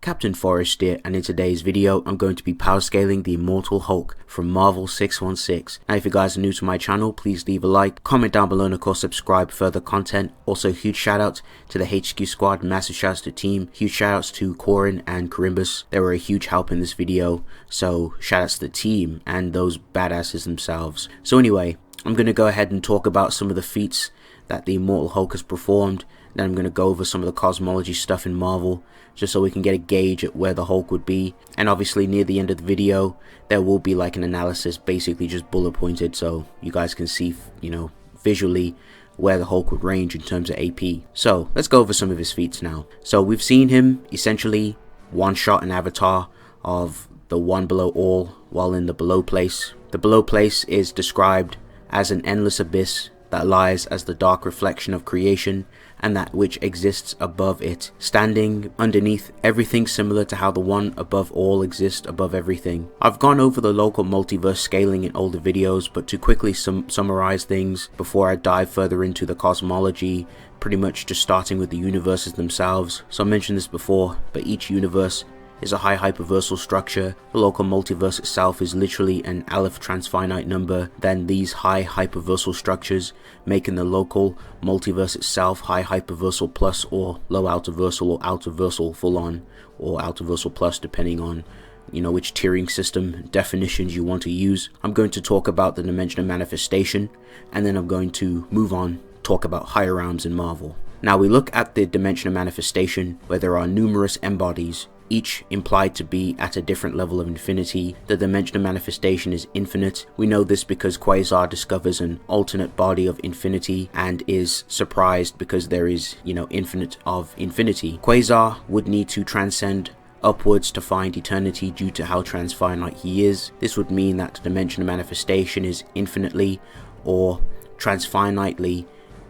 Captain Forrest here, and in today's video I'm going to be power scaling the Immortal Hulk from Marvel 616. Now if you guys are new to my channel, please leave a like, comment down below, and of course subscribe for further content. Also huge shout out to the HQ squad, massive shouts to team, huge shout outs to Korin and Corimbus. They were a huge help in this video, so shout outs to the team and those badasses themselves. So anyway, I'm going to go ahead and talk about some of the feats that the Immortal Hulk has performed. Then I'm going to go over some of the cosmology stuff in Marvel, just so we can get a gauge at where the Hulk would be. And obviously near the end of the video, there will be like an analysis, basically just bullet pointed, so you guys can see, you know, visually where the Hulk would range in terms of AP. So let's go over some of his feats now. So we've seen him essentially one-shot an avatar of the one below all while in the below place. The below place is described as an endless abyss that lies as the dark reflection of creation and that which exists above it, standing underneath everything, similar to how the one above all exists above everything. I've gone over the local multiverse scaling in older videos, but to quickly summarize things before I dive further into the cosmology, pretty much just starting with the universes themselves. So I mentioned this before, but each universe is a high hyperversal structure. The local multiverse itself is literally an aleph transfinite number, then these high hyperversal structures, making the local multiverse itself high hyperversal plus or low outerversal or outerversal full on or outerversal plus, depending on, you know, which tiering system definitions you want to use. I'm going to talk about the dimension of manifestation, and then I'm going to move on, talk about higher realms in Marvel. Now we look at the dimension of manifestation, where there are numerous embodies, each implied to be at a different level of infinity. The dimension of manifestation is infinite. We know this because Quasar discovers an alternate body of infinity and is surprised because there is, you know, infinite of infinity. Quasar would need to transcend upwards to find eternity due to how transfinite he is. This would mean that the dimension of manifestation is infinitely or transfinitely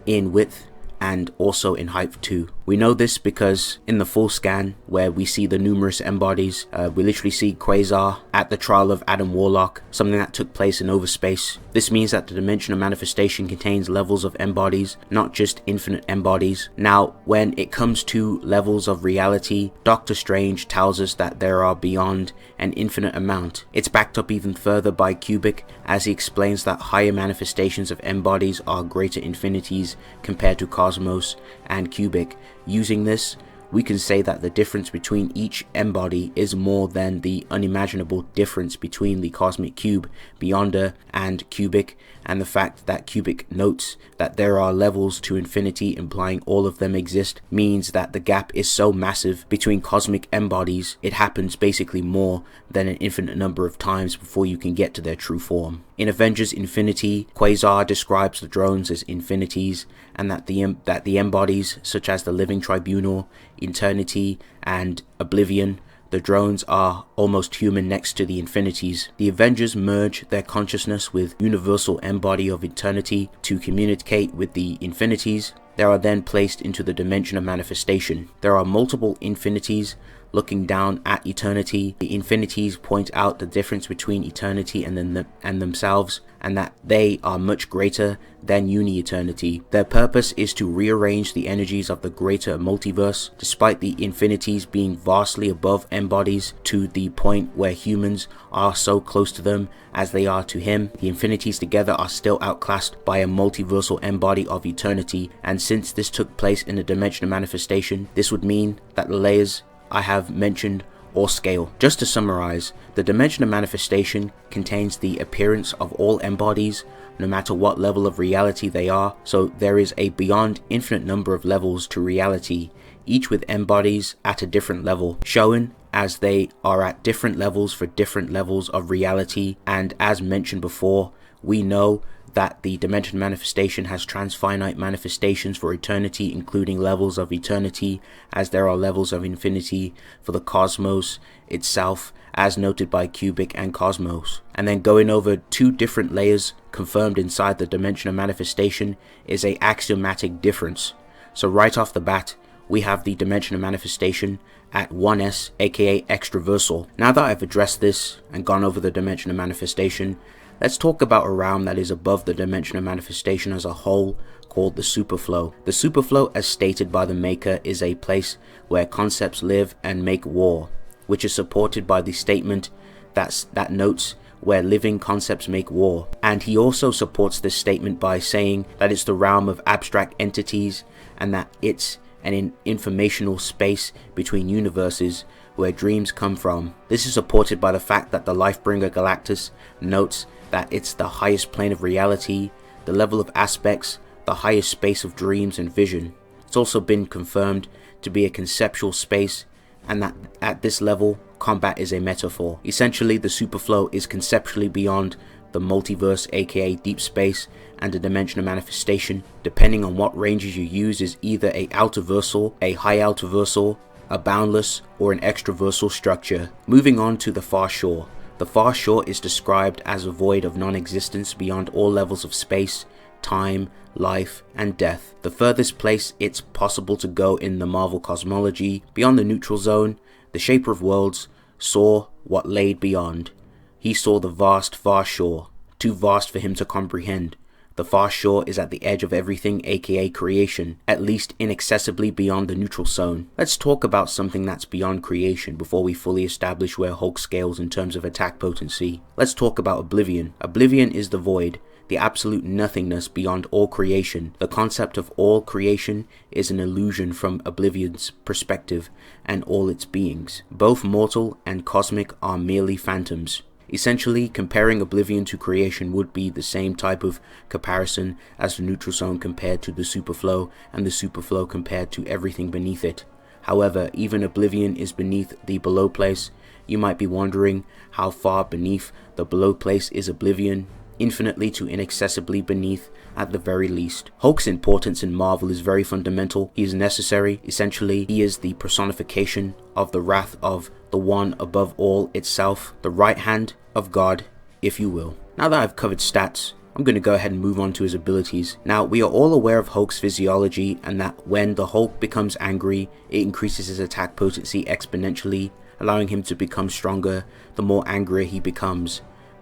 in width and also in height too. We know this because in the full scan, where we see the numerous embodies, we literally see Quasar at the trial of Adam Warlock, something that took place in overspace. This means that the dimension of manifestation contains levels of embodies, not just infinite embodies. Now, when it comes to levels of reality, Doctor Strange tells us that there are beyond an infinite amount. It's backed up even further by Cubic, as he explains that higher manifestations of embodies are greater infinities compared to Cosmos and Cubic. Using this, we can say that the difference between each embody is more than the unimaginable difference between the cosmic cube, Beyonder, and Cubic, and the fact that Cubic notes that there are levels to infinity, implying all of them exist, means that the gap is so massive between cosmic embodies, it happens basically more than an infinite number of times before you can get to their true form. In Avengers Infinity, Quasar describes the drones as infinities, and that the embodies, such as the Living Tribunal, Eternity, and Oblivion, the drones are almost human next to the infinities. The Avengers merge their consciousness with universal embody of eternity to communicate with the infinities. They are then placed into the dimension of manifestation. There are multiple infinities looking down at eternity. The infinities point out the difference between eternity and themselves, and that they are much greater than uni-eternity. Their purpose is to rearrange the energies of the greater multiverse, despite the infinities being vastly above embodies to the point where humans are so close to them as they are to him. The infinities together are still outclassed by a multiversal embody of eternity, and since this took place in the dimension of manifestation, this would mean that the layers I have mentioned or scale. Just to summarize, the dimension of manifestation contains the appearance of all embodies, no matter what level of reality they are, so there is a beyond infinite number of levels to reality, each with embodies at a different level, shown as they are at different levels for different levels of reality. And as mentioned before, we know that the dimension manifestation has transfinite manifestations for eternity, including levels of eternity, as there are levels of infinity for the cosmos itself, as noted by Cubic and Cosmos. And then going over two different layers confirmed inside the dimension of manifestation is a axiomatic difference. So right off the bat, we have the dimension of manifestation at 1s, aka extraversal. Now that I've addressed this and gone over the dimension of manifestation, let's talk about a realm that is above the dimension of manifestation as a whole, called the Superflow. The Superflow, as stated by the maker, is a place where concepts live and make war, which is supported by the statement that notes where living concepts make war. And he also supports this statement by saying that it's the realm of abstract entities and that it's an informational space between universes where dreams come from. This is supported by the fact that the Lifebringer Galactus notes that it's the highest plane of reality, the level of aspects, the highest space of dreams and vision. It's also been confirmed to be a conceptual space, and that at this level, combat is a metaphor. Essentially, the Superflow is conceptually beyond the multiverse, aka deep space, and a dimension of manifestation. Depending on what ranges you use, is either a outerversal, a high outerversal, a boundless, or an extraversal structure. Moving on to the far shore. The far shore is described as a void of non-existence beyond all levels of space, time, life, and death. The furthest place it's possible to go in the Marvel cosmology, beyond the neutral zone, the Shaper of Worlds saw what laid beyond. He saw the vast, far shore, too vast for him to comprehend. The far shore is at the edge of everything, aka creation, at least inaccessibly beyond the neutral zone. Let's talk about something that's beyond creation before we fully establish where Hulk scales in terms of attack potency. Let's talk about Oblivion. Oblivion is the void, the absolute nothingness beyond all creation. The concept of all creation is an illusion from Oblivion's perspective and all its beings. Both mortal and cosmic are merely phantoms. Essentially, comparing Oblivion to creation would be the same type of comparison as the neutral zone compared to the Superflow and the Superflow compared to everything beneath it. However, even Oblivion is beneath the below place. You might be wondering how far beneath the below place is Oblivion. Infinitely to inaccessibly beneath at the very least. Hulk's importance in Marvel is very fundamental. He is necessary. Essentially, he is the personification of the wrath of the one above all itself, the right hand of God, if you will. Now that I've covered stats, I'm going to go ahead and move on to his abilities. Now, we are all aware of Hulk's physiology and that when the Hulk becomes angry, it increases his attack potency exponentially, allowing him to become stronger the more angrier he becomes.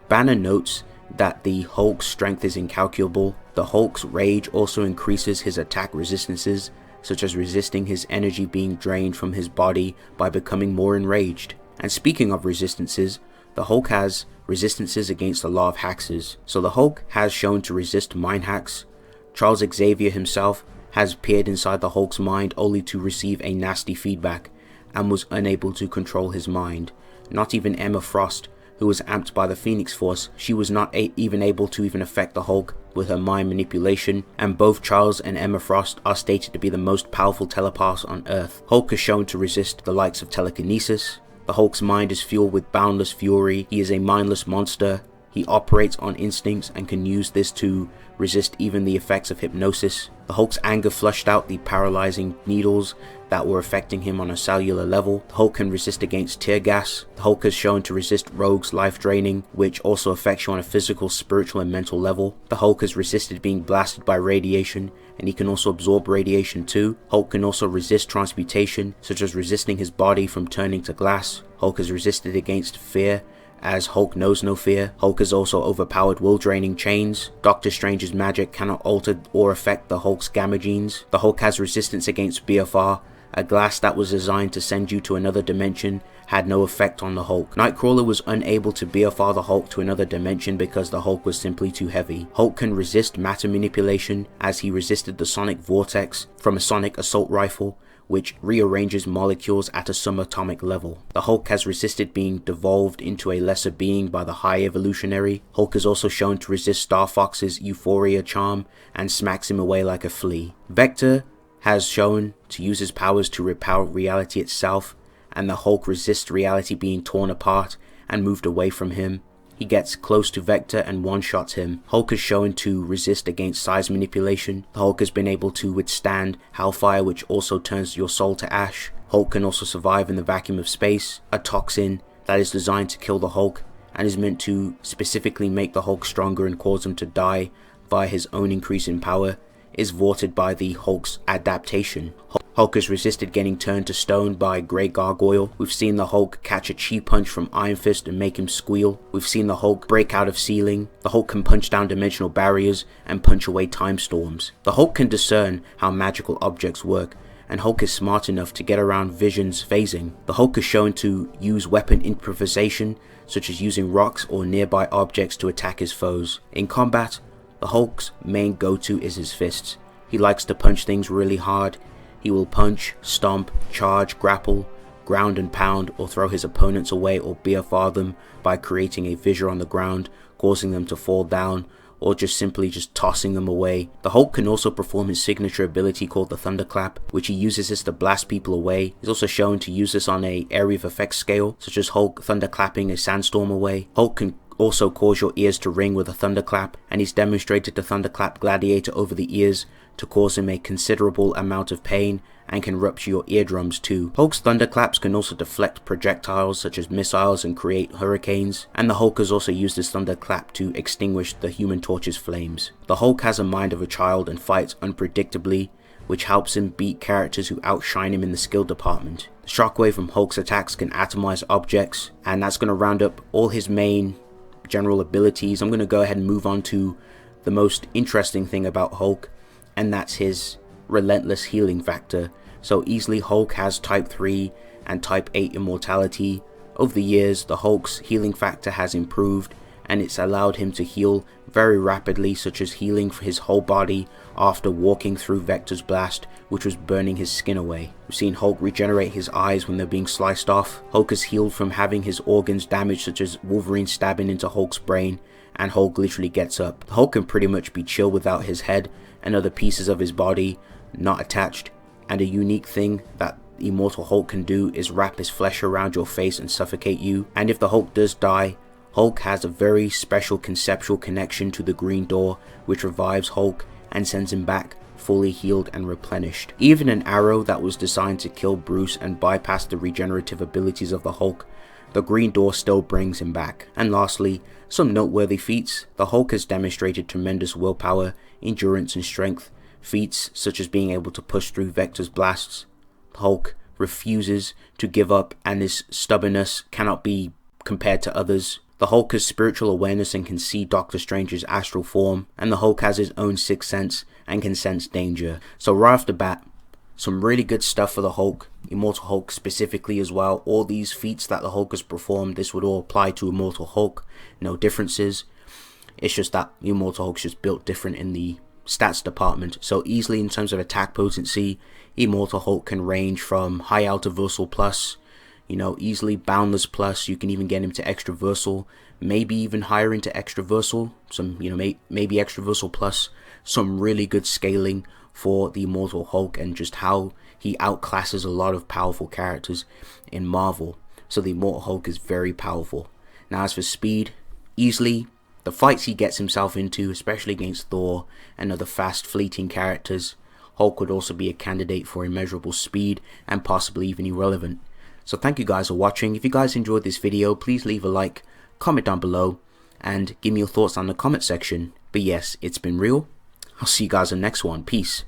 Banner notes that the Hulk's strength is incalculable. The Hulk's rage also increases his attack resistances, such as resisting his energy being drained from his body by becoming more enraged. And speaking of resistances, the Hulk has resistances against the law of Haxes. So the Hulk has shown to resist mind hacks. Charles Xavier himself has peered inside the Hulk's mind only to receive a nasty feedback and was unable to control his mind. Not even Emma Frost, who was amped by the Phoenix Force, she was not even able to affect the Hulk with her mind manipulation, and both Charles and Emma Frost are stated to be the most powerful telepaths on Earth. Hulk is shown to resist the likes of telekinesis. The Hulk's mind is fueled with boundless fury. He is a mindless monster. He operates on instincts and can use this to resist even the effects of hypnosis. The Hulk's anger flushed out the paralyzing needles that were affecting him on a cellular level. The Hulk can resist against tear gas. The Hulk is shown to resist Rogue's life draining, which also affects you on a physical, spiritual, and mental level. The Hulk has resisted being blasted by radiation, and he can also absorb radiation too. Hulk can also resist transmutation, such as resisting his body from turning to glass. Hulk has resisted against fear, as Hulk knows no fear. Hulk has also overpowered will-draining chains. Doctor Strange's magic cannot alter or affect the Hulk's gamma genes. The Hulk has resistance against BFR. A glass that was designed to send you to another dimension had no effect on the Hulk. Nightcrawler was unable to BFR the Hulk to another dimension because the Hulk was simply too heavy. Hulk can resist matter manipulation, as he resisted the sonic vortex from a sonic assault rifle, which rearranges molecules at a subatomic level. The Hulk has resisted being devolved into a lesser being by the High Evolutionary. Hulk is also shown to resist Star Fox's Euphoria charm and smacks him away like a flea. Vector has shown to use his powers to repel reality itself, and the Hulk resists reality being torn apart and moved away from him. He gets close to Vector and one-shots him. Hulk is shown to resist against size manipulation. The Hulk has been able to withstand Hellfire, which also turns your soul to ash. Hulk can also survive in the vacuum of space, a toxin that is designed to kill the Hulk and is meant to specifically make the Hulk stronger and cause him to die via his own increase in power, is thwarted by the Hulk's adaptation. Hulk has resisted getting turned to stone by Great Gargoyle. We've seen the Hulk catch a chi punch from Iron Fist and make him squeal. We've seen the Hulk break out of ceiling. The Hulk can punch down dimensional barriers and punch away time storms. The Hulk can discern how magical objects work, and Hulk is smart enough to get around Vision's phasing. The Hulk is shown to use weapon improvisation, such as using rocks or nearby objects to attack his foes. In combat, the Hulk's main go-to is his fists. He likes to punch things really hard. He will punch, stomp, charge, grapple, ground and pound, or throw his opponents away or BFR them by creating a fissure on the ground, causing them to fall down, or just simply tossing them away. The Hulk can also perform his signature ability called the Thunderclap, which he uses this to blast people away. He's also shown to use this on a area of effects scale, such as Hulk thunderclapping a sandstorm away. Hulk can also cause your ears to ring with a thunderclap, and he's demonstrated to thunderclap Gladiator over the ears to cause him a considerable amount of pain, and can rupture your eardrums too. Hulk's thunderclaps can also deflect projectiles such as missiles and create hurricanes, and the Hulk has also used this thunderclap to extinguish the Human Torch's flames. The Hulk has a mind of a child and fights unpredictably, which helps him beat characters who outshine him in the skill department. The shockwave from Hulk's attacks can atomize objects, and that's going to round up all his main general abilities. I'm going to go ahead and move on to the most interesting thing about Hulk, and that's his relentless healing factor. So easily Hulk has type 3 and type 8 immortality. Over the years, the Hulk's healing factor has improved, and it's allowed him to heal very rapidly, such as healing for his whole body after walking through Vector's blast, which was burning his skin away. We've seen Hulk regenerate his eyes when they're being sliced off. Hulk has healed from having his organs damaged, such as Wolverine stabbing into Hulk's brain, and Hulk literally gets up. The Hulk can pretty much be chill without his head and other pieces of his body not attached, and a unique thing that Immortal Hulk can do is wrap his flesh around your face and suffocate you. And if the Hulk does die, Hulk has a very special conceptual connection to the Green Door, which revives Hulk and sends him back fully healed and replenished. Even an arrow that was designed to kill Bruce and bypass the regenerative abilities of the Hulk, the Green Door still brings him back. And lastly, some noteworthy feats. The Hulk has demonstrated tremendous willpower, endurance and strength. Feats such as being able to push through Vector's blasts. The Hulk refuses to give up, and his stubbornness cannot be compared to others. The Hulk has spiritual awareness and can see Doctor Strange's astral form, and the Hulk has his own sixth sense and can sense danger. So right off the bat, some really good stuff for the Hulk, Immortal Hulk specifically as well. All these feats that the Hulk has performed, this would all apply to Immortal Hulk, no differences. It's just that Immortal Hulk's just built different in the stats department. So easily in terms of attack potency, Immortal Hulk can range from high Altiversal plus, easily Boundless plus. You can even get him to Extraversal, maybe even higher into Extraversal, some maybe Extraversal plus. Some really good scaling for the Immortal Hulk, and just how he outclasses a lot of powerful characters in Marvel. So the Immortal Hulk is very powerful. Now as for speed, easily the fights he gets himself into, especially against Thor and other fast fleeting characters, Hulk would also be a candidate for immeasurable speed and possibly even irrelevant. So thank you guys for watching. If you guys enjoyed this video, please leave a like, comment down below, and give me your thoughts on the comment section. But yes, it's been real. I'll see you guys in the next one. Peace.